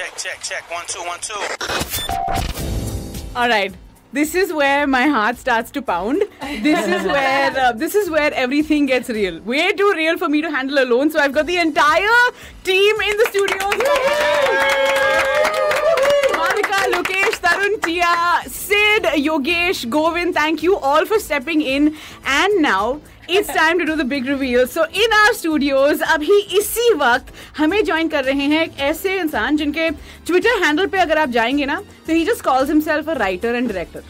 Check. 1 2 1 2. All right. This is where my heart starts to pound. This is where everything gets real. Way too real for me to handle alone. So I've got the entire team in the studios. Malika, Lokesh, Tarun, Tia, Sid, Yogesh, Govind, thank you all for stepping in. And now it's time to do the big reveal. So in our studios, अभी इसी वक्त हमें join कर रहे हैं एक ऐसे इंसान जिनके Twitter handle पे अगर आप जाएंगे ना, तो he just calls himself a writer and director.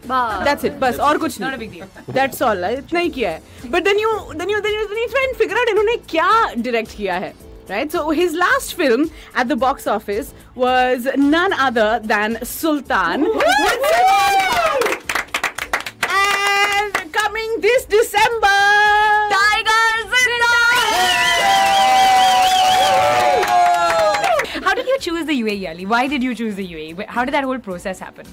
That's it. बस और कुछ नहीं. Not a big deal. That's all. इतना ही किया है. But then you try and figure out इन्होंने क्या direct किया है. Right? So his last film at the box office was none other than Sultan. And coming this December, Tiger Zinda Hai. How did you choose the UAE, Ali? Why did you choose the UAE? How did that whole process happen?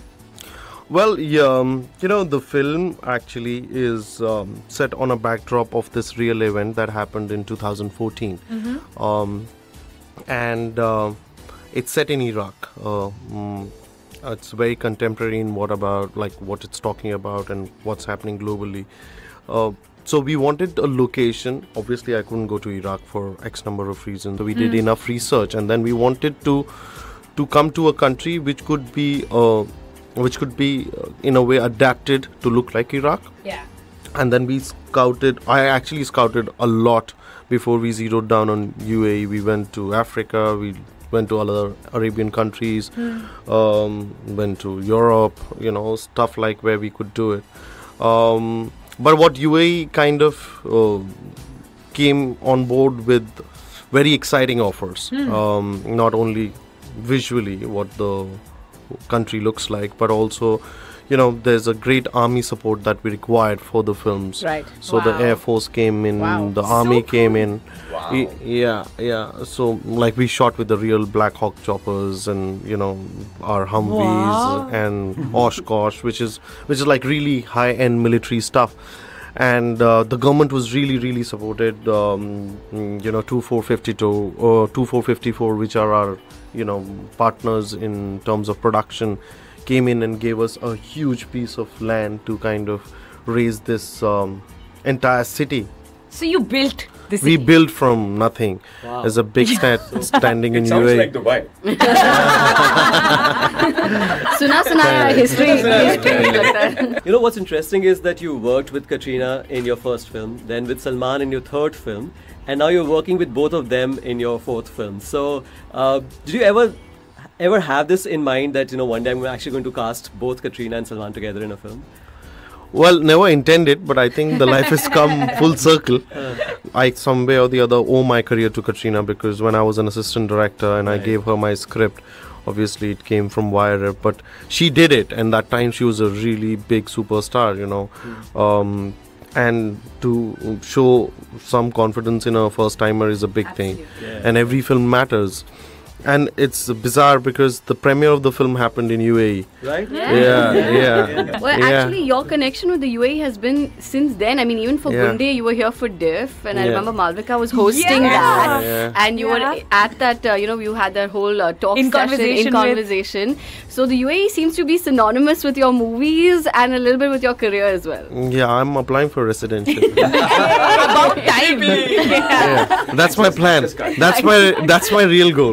Well, the film actually is set on a backdrop of this real event that happened in 2014. And it's set in Iraq. It's very contemporary in what it's talking about and what's happening globally. So we wanted a location. Obviously, I couldn't go to Iraq for X number of reasons. So we did enough research, and then we wanted to come to a country which could be in a way adapted to look like Iraq. Yeah. And then I actually scouted a lot before we zeroed down on UAE. We went to Africa, we went to other Arabian countries, went to Europe, stuff like where we could do it. But what UAE kind of came on board with very exciting offers, not only visually what the country looks like, but also there's a great army support that we required for the films. Right. So the Air Force came in, the army came in. Wow. Yeah. So we shot with the real Black Hawk choppers and our Humvees and Oshkosh, which is like really high-end military stuff. And the government was really supported. 2452 or 2454, which are our partners in terms of production, came in and gave us a huge piece of land to kind of raise this entire city. So you built the city? We built from nothing. Wow. There's a big standing in UAE. It sounds like Dubai. Suna history लगता है. You know what's interesting is that you worked with Katrina in your first film, then with Salman in your third film, and now you're working with both of them in your fourth film. So, did you ever have this in mind that one day I'm actually going to cast both Katrina and Salman together in a film? Well, never intended, but I think the life has come full circle. I, some way or the other, owe my career to Katrina, because when I was an assistant director and I gave her my script, obviously it came from Wire, but she did it, and that time she was a really big superstar, and to show some confidence in a first timer is a big thing. Yeah. And every film matters. And it's bizarre because the premiere of the film happened in UAE. Right? Yeah. Well, actually, your connection with the UAE has been since then. I mean, even for Gunde, you were here for Diff, and I remember Malvika was hosting that, and you were at that. You had that whole talk session in conversation. So the UAE seems to be synonymous with your movies and a little bit with your career as well. Yeah, I'm applying for residential. About time. That's my plan. That's my real goal.